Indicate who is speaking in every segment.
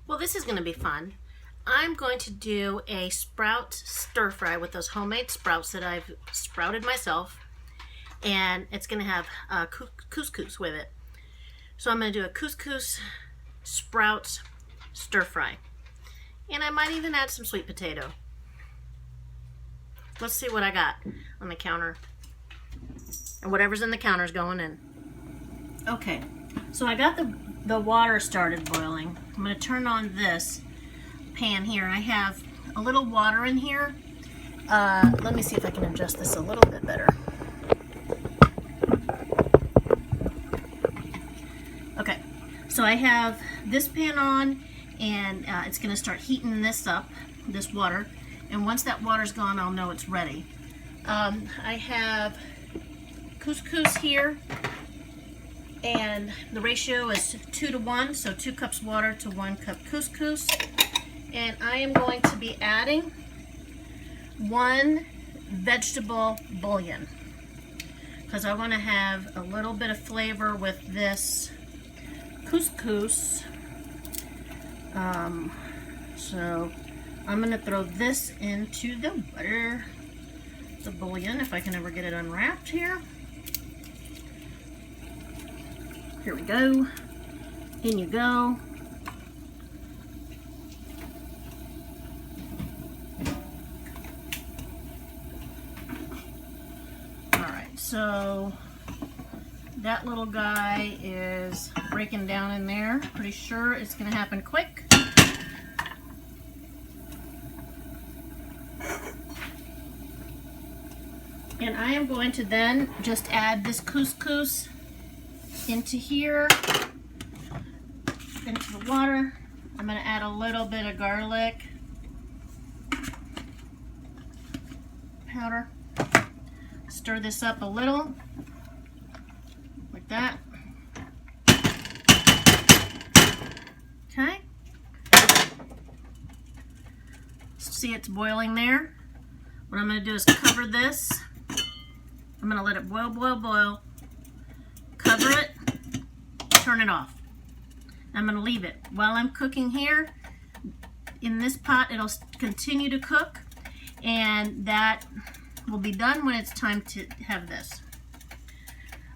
Speaker 1: Well, this is going to be fun. I'm going to do a sprout stir fry with those homemade sprouts that I've sprouted myself, and it's going to have couscous with it. So I'm going to do a couscous sprout stir fry, and I might even add some sweet potato. Let's see what I got on the counter, and whatever's in the counter is going in. Okay, so I got the water started boiling. I'm going to turn on this pan here. I have a little water in here. Let me see if I can adjust this a little bit better. Okay, so I have this pan on, and it's going to start heating this up, this water. And once that water's gone, I'll know it's ready. I have couscous here, and the ratio is 2 to 1, so 2 cups water to 1 cup couscous. And I am going to be adding 1 vegetable bouillon, because I want to have a little bit of flavor with this couscous. So I'm going to throw this into the butter, the bouillon, if I can ever get it unwrapped here. Here we go. In you go. Alright, so that little guy is breaking down in there. Pretty sure it's going to happen quick. And I am going to then just add this couscous into here, into the water. I'm going to add a little bit of garlic powder. Stir this up a little, like that. Okay. See, it's boiling there. What I'm going to do is cover this. I'm going to let it boil, boil, boil. Cover it, turn it off. I'm going to leave it. While I'm cooking here, in this pot, it'll continue to cook, and that will be done when it's time to have this.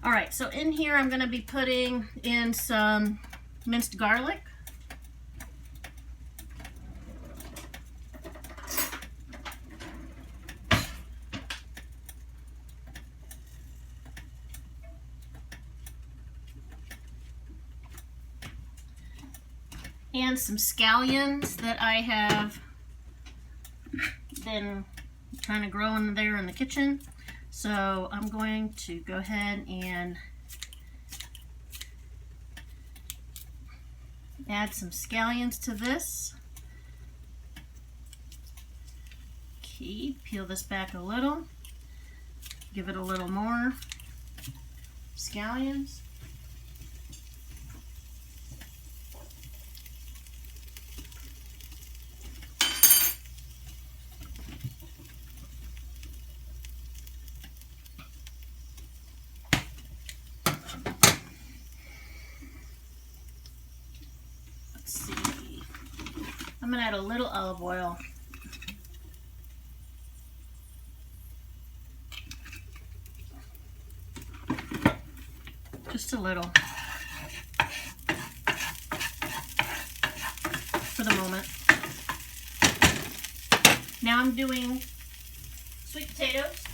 Speaker 1: Alright, so in here I'm going to be putting in some minced garlic. And some scallions that I have been kind of growing there in the kitchen. So I'm going to go ahead and add some scallions to this. Okay, peel this back a little. Give it a little more scallions. I'm going to add a little olive oil. Just a little. For the moment. Now I'm doing sweet potatoes.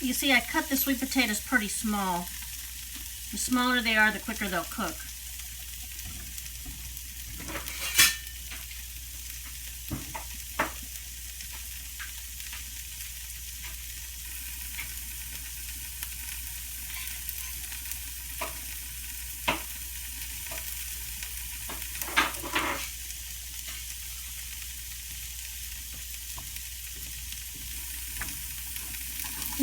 Speaker 1: You see, I cut the sweet potatoes pretty small. The smaller they are, the quicker they'll cook.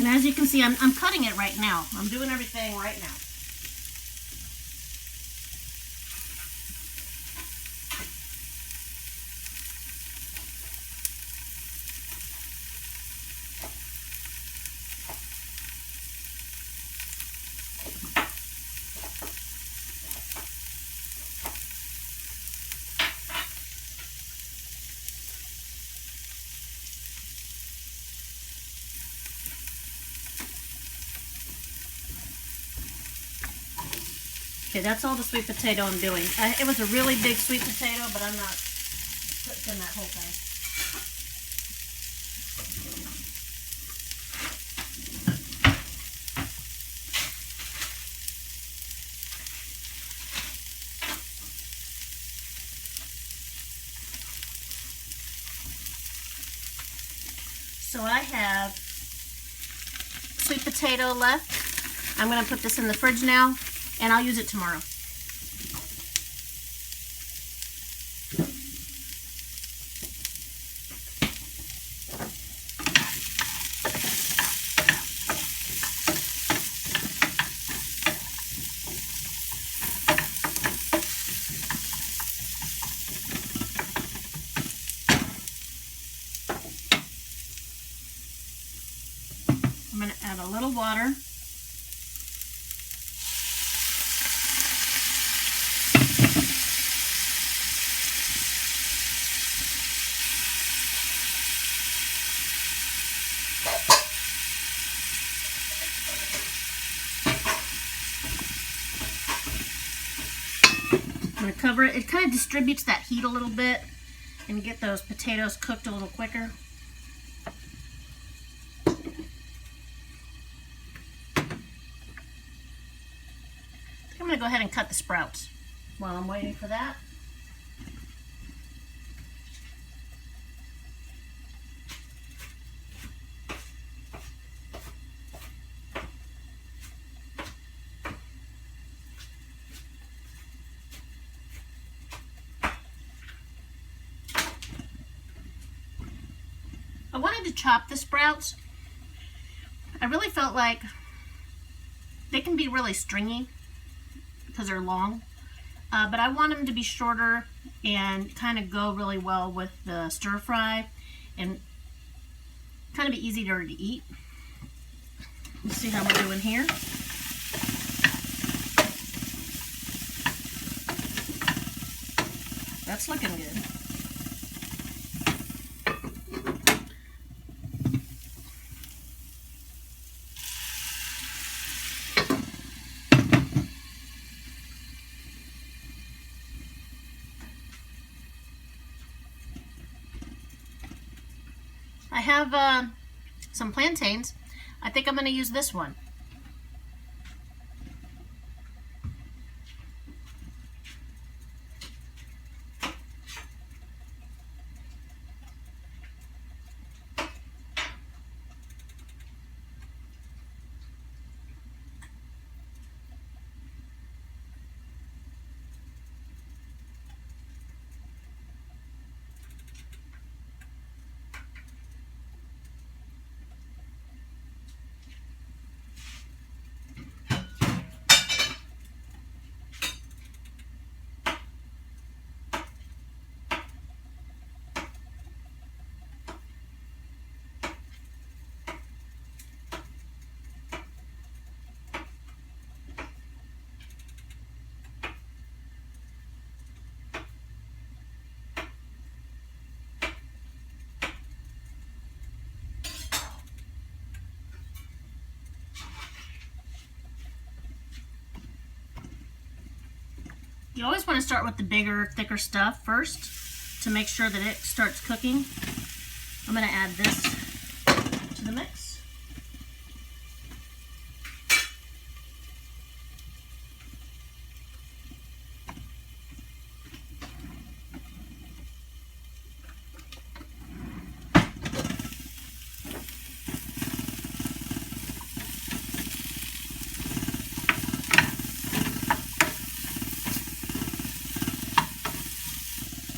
Speaker 1: as you can see, I'm cutting it right now. I'm doing everything right now. Okay, that's all the sweet potato I'm doing. It was a really big sweet potato, but I'm not putting that whole thing. So I have sweet potato left. I'm going to put this in the fridge now, and I'll use it tomorrow. I'm going to add a little water. I'm going to cover it. It kind of distributes that heat a little bit and get those potatoes cooked a little quicker. I'm going to go ahead and cut the sprouts while I'm waiting for that. I wanted to chop the sprouts. I really felt like they can be really stringy because they're long, but I want them to be shorter and kind of go really well with the stir fry and kind of be easier to eat. Let's see how we're doing here. That's looking good. I have some plantains. I think I'm going to use this one. You always want to start with the bigger, thicker stuff first to make sure that it starts cooking. I'm going to add this to the mix.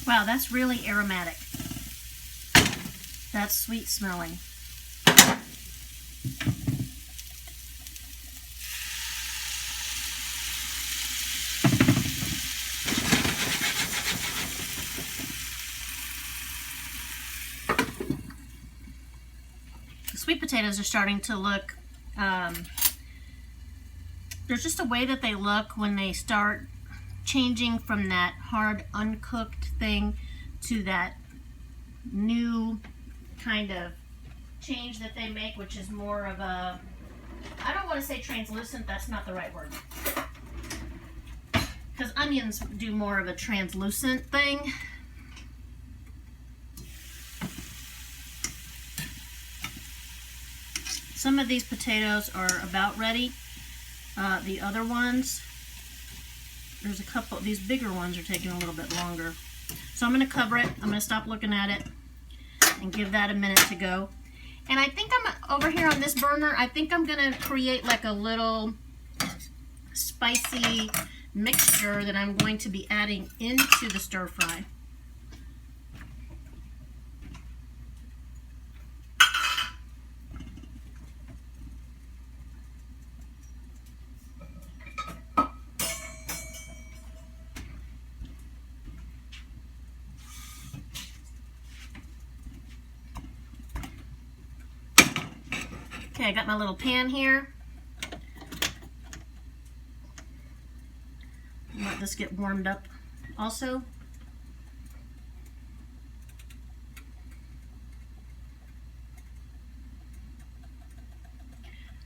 Speaker 1: Wow, that's really aromatic. That's sweet smelling. potatoes are starting to look, there's just a way that they look when they start changing from that hard uncooked thing to that new kind of change that they make, which is more of a, I don't want to say translucent, that's not the right word, because onions do more of a translucent thing. Some of these potatoes are about ready. The other ones, there's a couple, these bigger ones are taking a little bit longer. So I'm going to cover it. I'm going to stop looking at it and give that a minute to go. And I think I'm over here on this burner, I think I'm going to create like a little spicy mixture that I'm going to be adding into the stir fry. Okay, I got my little pan here. Let this get warmed up also.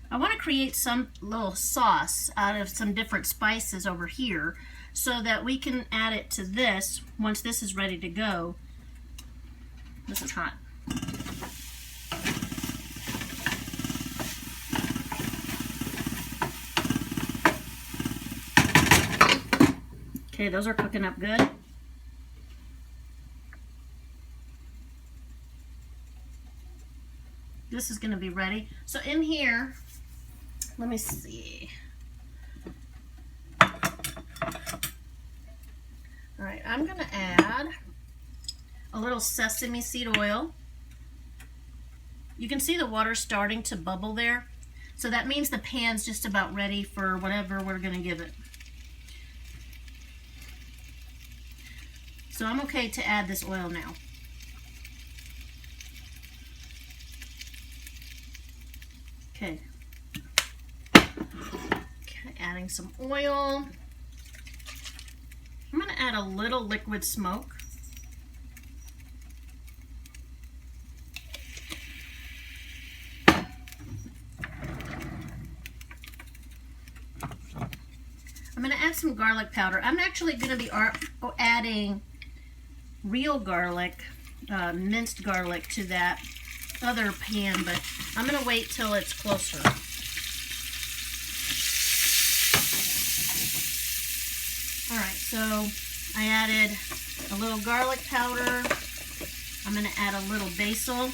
Speaker 1: I want to create some little sauce out of some different spices over here so that we can add it to this once this is ready to go. This is hot. Okay, those are cooking up good. This is going to be ready. So in here, let me see. All right, I'm going to add a little sesame seed oil. You can see the water starting to bubble there. So that means the pan's just about ready for whatever we're going to give it. So I'm okay to add this oil now. Okay. Okay, adding some oil. I'm going to add a little liquid smoke. I'm going to add some garlic powder. I'm actually going to be adding real garlic, minced garlic to that other pan, but I'm going to wait till it's closer. Alright, so I added a little garlic powder. I'm going to add a little basil.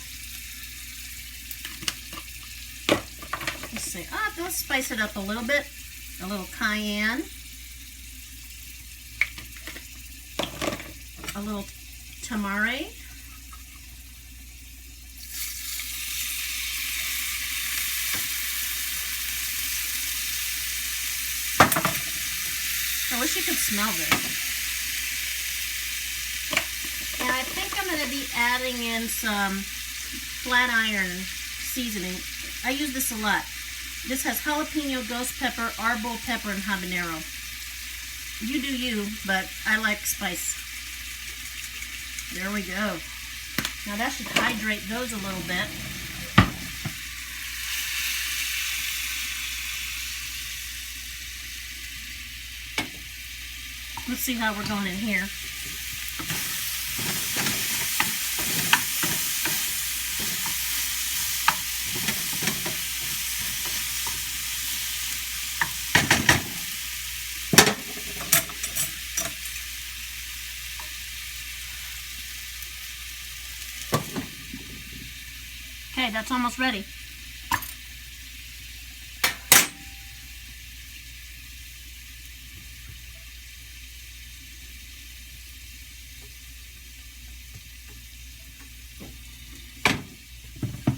Speaker 1: Let's see, let's spice it up a little bit. A little cayenne. A little tamari. I wish you could smell this. And I think I'm going to be adding in some flat iron seasoning. I use this a lot. This has jalapeno, ghost pepper, arbol pepper, and habanero. You do you, but I like spice. There we go. Now that should hydrate those a little bit. Let's see how we're going in here. Okay, that's almost ready.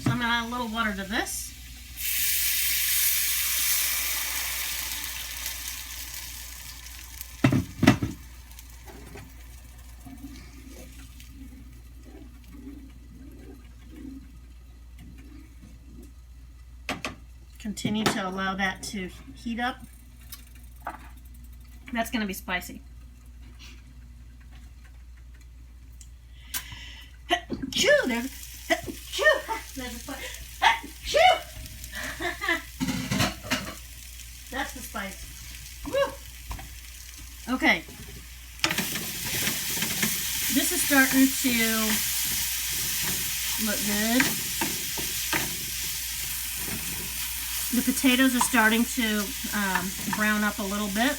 Speaker 1: So I'm going to add a little water to this. Continue to allow that to heat up. That's going to be spicy. Chew, there's a fire. Chew. That's the spice. Woo. Okay. This is starting to look good. The potatoes are starting to brown up a little bit.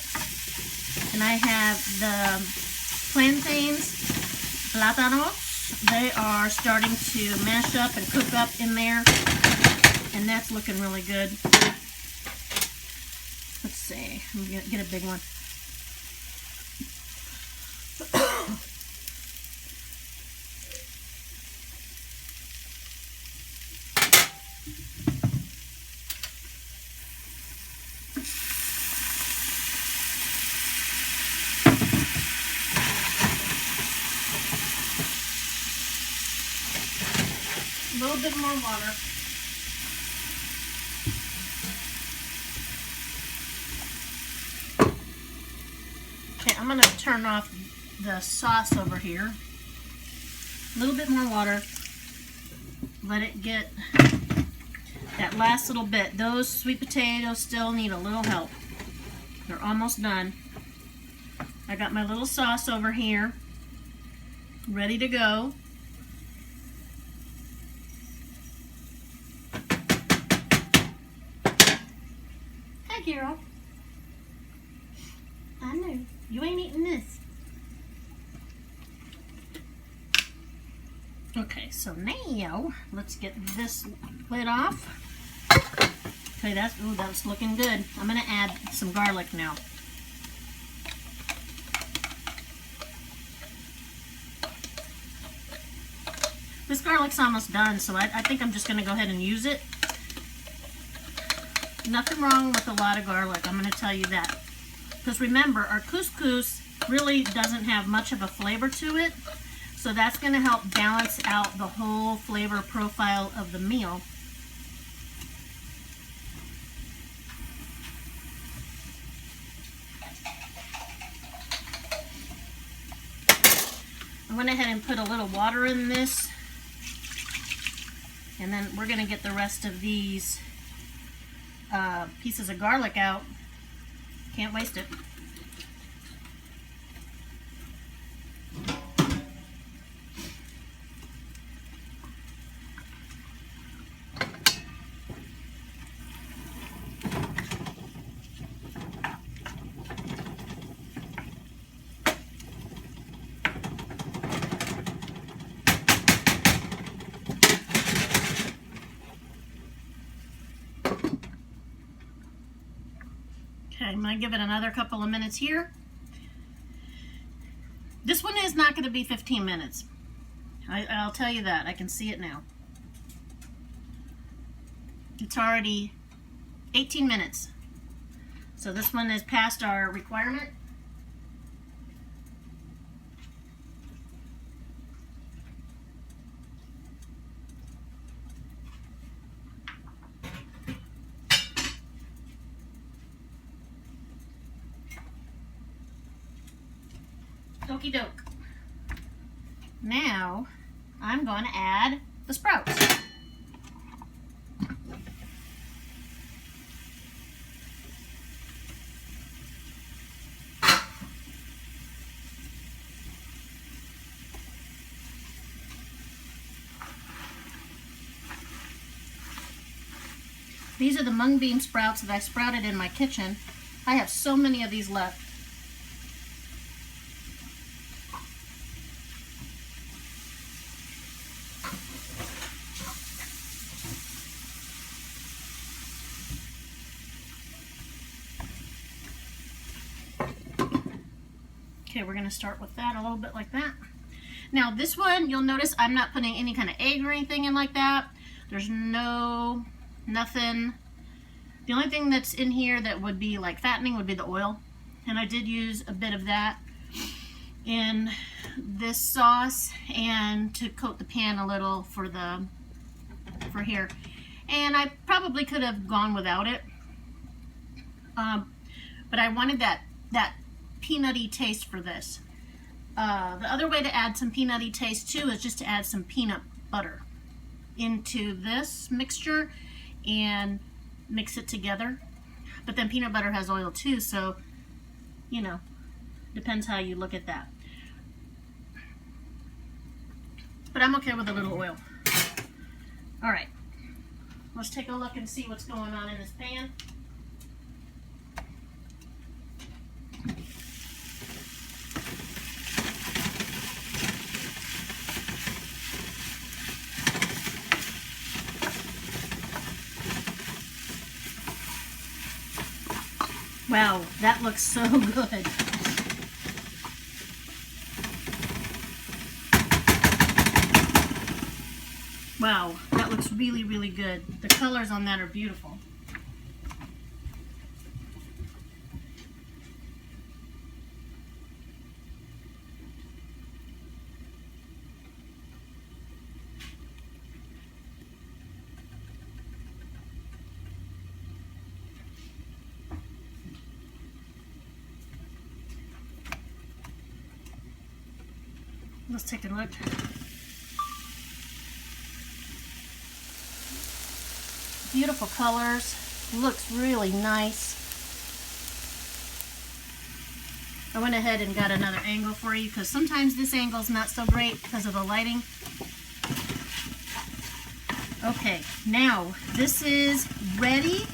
Speaker 1: And I have the plantains, plátanos. They are starting to mash up and cook up in there. And that's looking really good. Let's see. I'm going to get a big one. A little bit more water. Okay, I'm going to turn off the sauce over here. A little bit more water. Let it get that last little bit. Those sweet potatoes still need a little help. They're almost done. I got my little sauce over here, ready to go. Hi, Carol. I know. You ain't eating this. Okay, so now let's get this lid off. Okay, that's looking good. I'm gonna add some garlic now. This garlic's almost done, so I think I'm just gonna go ahead and use it. Nothing wrong with a lot of garlic, I'm gonna tell you that. Because remember, our couscous really doesn't have much of a flavor to it, so that's gonna help balance out the whole flavor profile of the meal. I went ahead and put a little water in this, and then we're going to get the rest of these pieces of garlic out. Can't waste it. Okay, I'm going to give it another couple of minutes here. This one is not going to be 15 minutes. I'll tell you that. I can see it now. It's already 18 minutes. So this one is past our requirement. Okie doke. Now I'm going to add the sprouts. These are the mung bean sprouts that I sprouted in my kitchen. I have so many of these left. Okay, we're going to start with that a little bit like that. Now this one, you'll notice I'm not putting any kind of egg or anything in like that. There's nothing. The only thing that's in here that would be like fattening would be the oil. And I did use a bit of that in this sauce and to coat the pan a little for here. And I probably could have gone without it. But I wanted that peanutty taste for this. The other way to add some peanutty taste too is just to add some peanut butter into this mixture and mix it together. But then peanut butter has oil too, so you know, depends how you look at that. But I'm okay with a little oil. All right, let's take a look and see what's going on in this pan. Wow, that looks so good. Wow, that looks really, really good. The colors on that are beautiful. Let's take a look. Beautiful colors. Looks really nice. I went ahead and got another angle for you because sometimes this angle is not so great because of the lighting. Okay, now this is ready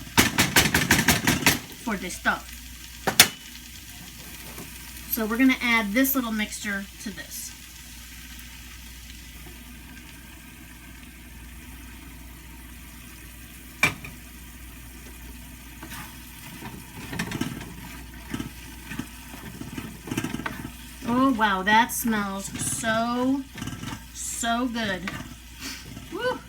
Speaker 1: for the stuff. So we're going to add this little mixture to this. Oh wow, that smells so good. Woo.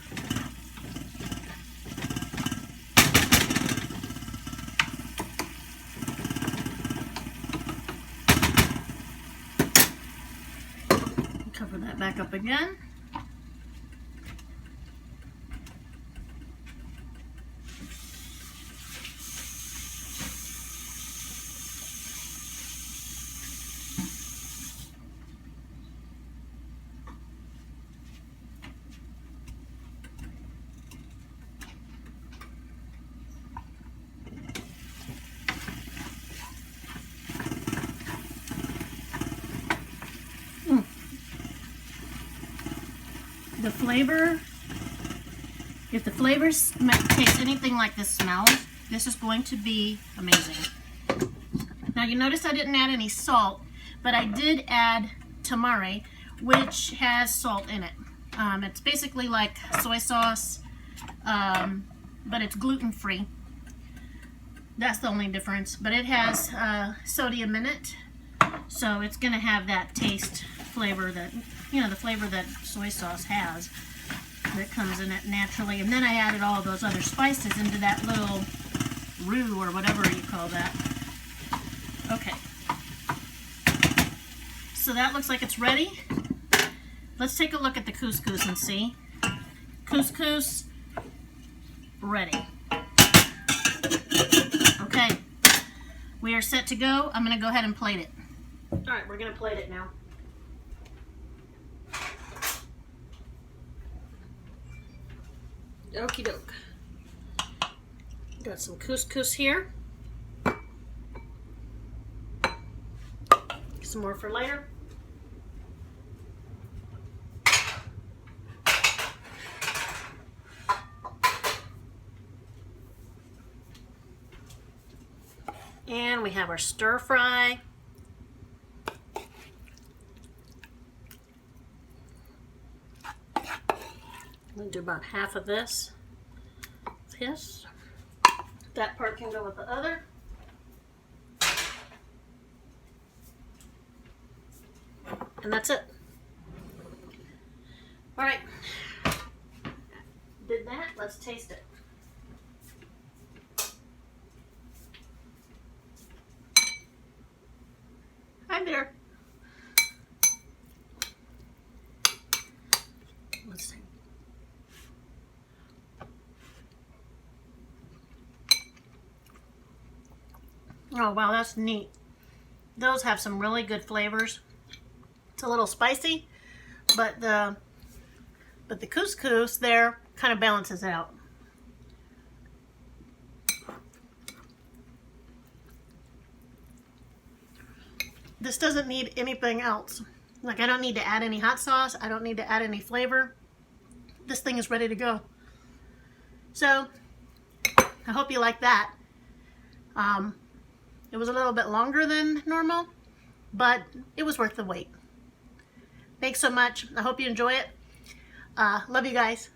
Speaker 1: Cover that back up again. The flavor, if the flavors taste anything like this smells, this is going to be amazing. Now you notice I didn't add any salt, but I did add tamari, which has salt in it. It's basically like soy sauce, but it's gluten-free. That's the only difference, but it has sodium in it, so it's going to have that taste flavor that, you know, the flavor that soy sauce has that comes in it naturally. And then I added all of those other spices into that little roux or whatever you call that. Okay. So that looks like it's ready. Let's take a look at the couscous and see. Couscous ready. Okay. We are set to go. I'm going to go ahead and plate it. All right, we're going to plate it now. Okie doke. Got some couscous here. Some more for later. And we have our stir fry. I'm going to do about half of this. That part can go with the other. And that's it. All right. Did that. Let's taste it. Hi there. Let's see. Oh wow, that's neat. Those have some really good flavors. It's a little spicy, but the couscous there kind of balances it out. This doesn't need anything else. Like, I don't need to add any hot sauce. I don't need to add any flavor. This thing is ready to go. So, I hope you like that. It was a little bit longer than normal, but it was worth the wait. Thanks so much. I hope you enjoy it. Love you guys.